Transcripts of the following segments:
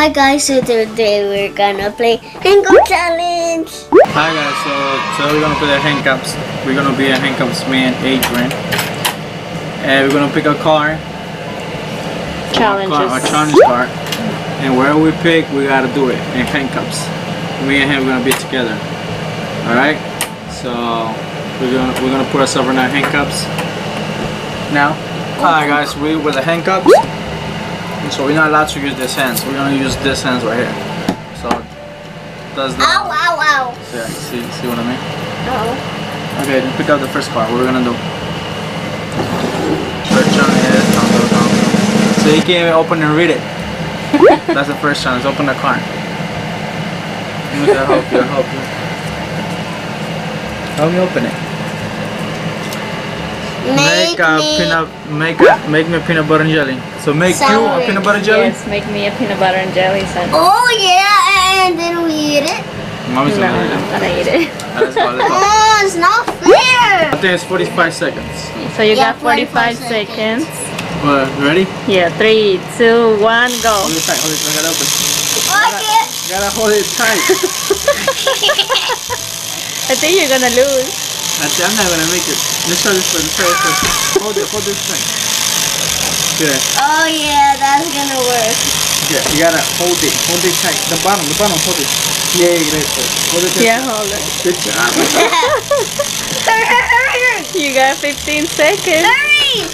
Hi guys, so today we're gonna play handcuff challenge. Hi guys, so we're gonna play the handcuffs. We're gonna be a handcuffs, me and Adrian. And we're gonna pick a car. Challenges. A challenge car. And wherever we pick, we gotta do it in handcuffs. Me and him, we're gonna be together. Alright? So we're gonna put ourselves in our handcuffs now. Alright guys, we with the handcuffs. So we're not allowed to use these hands. We're gonna use these hands right here. So does that? Ow, ow, ow. Yeah, see what I mean? Oh. Okay, then pick up the first card. What we're gonna do? First challenge is down. So you can't even open and read it. That's the first challenge. Open the card. I'll help you. Help me open it. Make me a peanut butter and jelly. So make you a peanut butter and jelly? Yes, make me a peanut butter and jelly sandwich. Oh yeah, and then we eat it? Mommy's No, gonna eat it. I'm gonna eat it. Let's go. Oh, it's not fair. I think it's 45 seconds. So you Yeah, got 45 seconds. Ready? Yeah, 3, 2, 1, go. Hold it tight, I gotta open. Okay. Gotta hold it tight. I think you're gonna lose. I'm not gonna make it. Let's try this first. Hold it tight. Good. Oh yeah, that's gonna work. Yeah, you gotta hold it tight. The bottom, hold it. Yeah, great. Hold it tight. Yeah, hold it. Good job. Hurry! You got 15 seconds. Hurry!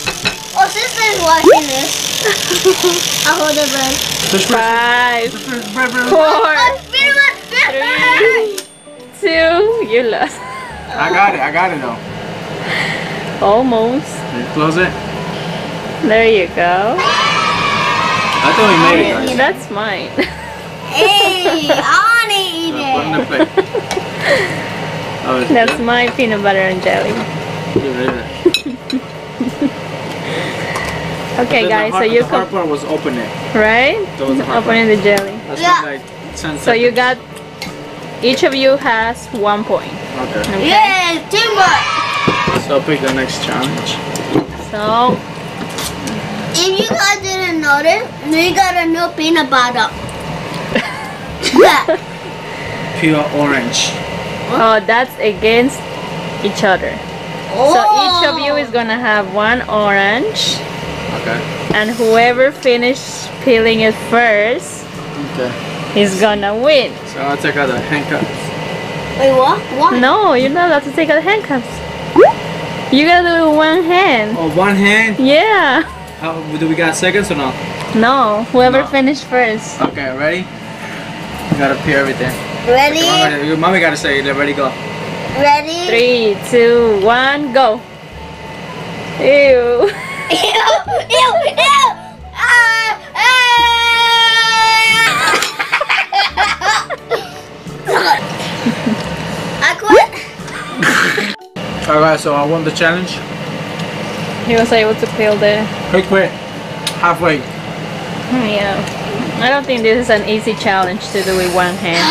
Oh, sister's watching this. I'll hold it, bud. 5, 4, Oh, spin it. 3, 2, you lost. I got it though. Almost. You close it. There you go. I thought we made it, guys. That's mine. Hey, I wanna eat Put it in the it. plate. Oh, it's That's good? my peanut butter and jelly. Okay, guys, so you the hard part was open it. right? That was the hard Opening the jelly. That's Yeah. like 10 So you seconds. got, each of you has 1 point. Okay. Okay. Yeah, teamwork. So pick the next challenge. So, If you guys didn't notice, we got a new peanut butter. Yeah. Pure orange. oh, that's against each other. So each of you is gonna have 1 orange, Okay. and whoever finishes peeling it first Okay. is gonna win. So I'll take out the handcuffs. Wait, what? What? No, you're not allowed to take out the handcuffs. You gotta do it with 1 hand. Oh, one hand. Yeah. How do we got seconds or no? No, whoever No. finished first. Okay, ready? You gotta peel everything. Ready? Your mommy gotta say it. Ready, go. Ready? 3, 2, 1, go. Ew. Ew! Ew! Ew! I quit. Alright, so I won the challenge. He was able to peel the... Quit. Halfway. Yeah. I don't think this is an easy challenge to do with 1 hand.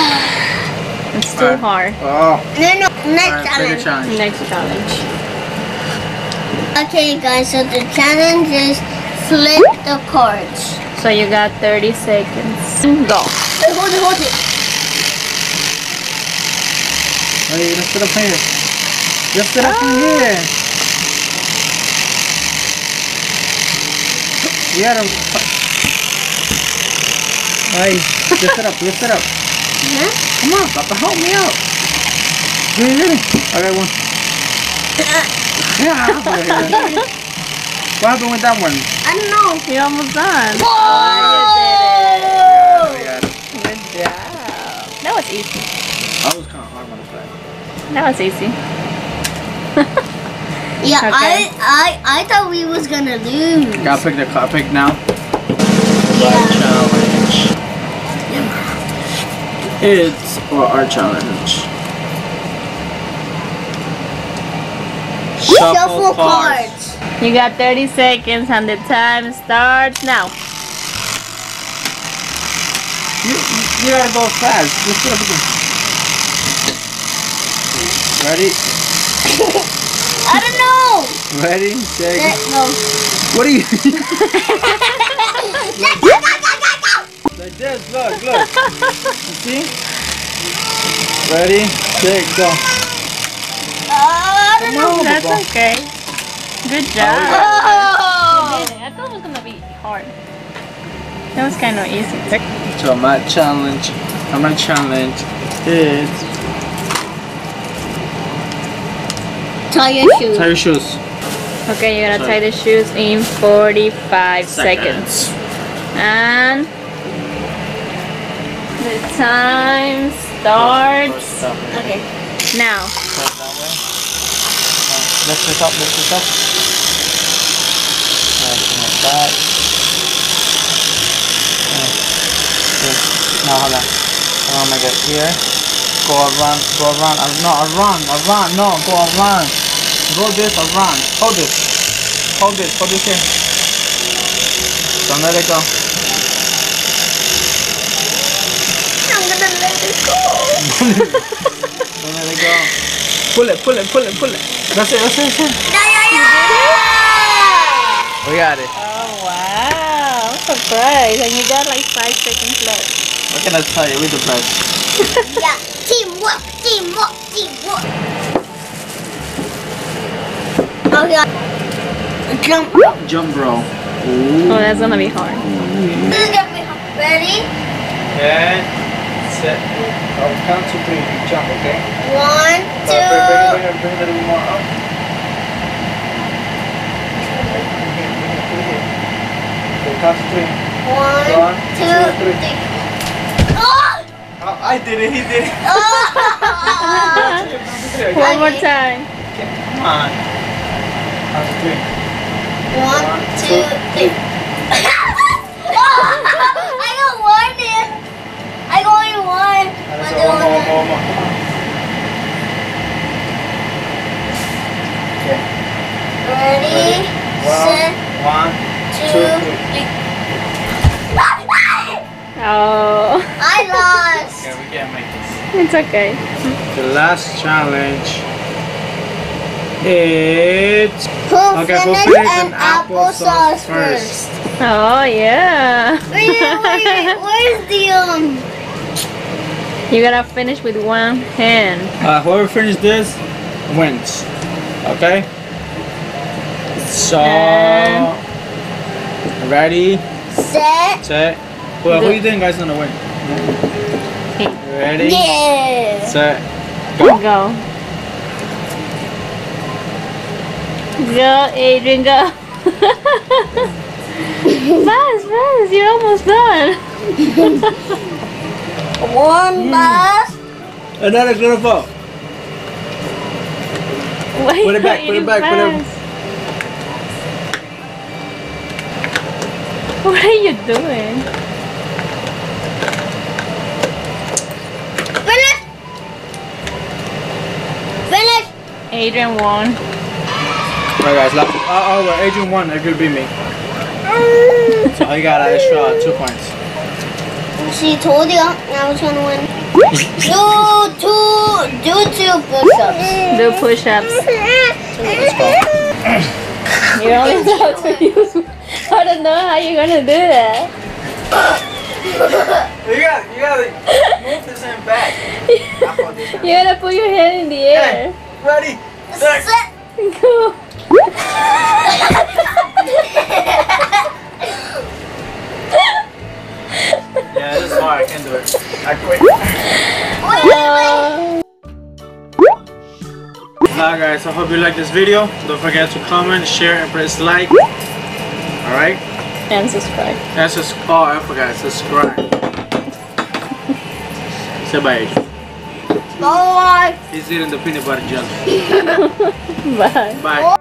It's too hard. Oh. No, next Alright, pick a challenge. challenge. Next challenge. Okay, guys, so the challenge is flip the cards. So you got 30 seconds. Go. Hey, hold it. Hey, let's put up here. Let's put up here. You gotta. Hey, lift it up. Huh? Come on, Papa, help me out. Really? I got one. Yeah. What happened with that one? I don't know. You're almost done. Whoa! We got it. Good job. That was easy. That was kind of hard on the play. That was easy. Yeah, Okay. I thought we was gonna lose. Gotta pick the car. Pick now. Yeah. Challenge. It's our challenge. Shuffle cards. You got 30 seconds and the time starts now. You gotta go fast. Let's put up again. Ready? I don't know. Ready? Set, Go. What are you? Go. Like this, look. You see? Ready, set, go. I don't know. That's okay. Good job. Oh. You did it. I thought it was gonna be hard. That was kind of easy. So my challenge is Tie your shoes. tie your shoes. Okay, you're gonna tie the shoes in 45 seconds. And the time starts Okay. now. Lift it up. Like that. Now hold on. I'm gonna make it here. Go around. No, go around. Go this, around. Hold this here. Don't let it go. I'm gonna let it go. Don't let it go. Pull it. That's it. We got it. Oh wow! I'm surprised. And you got like 5 seconds left. What can I tell you? We're the best. Yeah. Teamwork. Okay. Jump, bro. Oh, that's gonna be hard. This is gonna be hard. Ready? Okay. Set. I'll count to 3. You jump, okay? 1, 2. Bring it a little more up. Okay, count to 3. 1, 2, 3. Oh! I did it. He did it. One more time. Okay, come on. Count to 3. 1, 2, 3. I got one in. I got only one. One more. Okay. Ready? Set. 1, 2, 3. Oh, I lost. Okay, we can't make this. it's okay. The last challenge is Who finish finished an applesauce first? Oh yeah. Wait, where's the You gotta finish with one hand. Whoever finishes this wins. Okay. So ready, set? Well, who do you think guys gonna win? Ready, Yeah. set, Go. Go, Adrian, go. Fast, you're almost done. One last. Another gonna fall. Wait, Put it back, put it back, put it. What are you doing? Finish. Adrian won. Alright guys, well, Adrian won. Adrian beat me. So he got an extra 2 points. She told you I was gonna win. Do 2 push-ups. Do push-ups. Let's go. You only know how to use. I don't know how you're gonna do that. You gotta move this hand back. You gotta put your hand in the air. Ready, set. Go. Yeah, this is hard. I can't do it. I quit. Alright guys, I hope you like this video. Don't forget to comment, share, and press like. Alright? And subscribe. And subscribe. Oh, I forgot. Subscribe. Say bye, Adrian. Bye. He's eating the peanut butter jelly. Bye. Bye.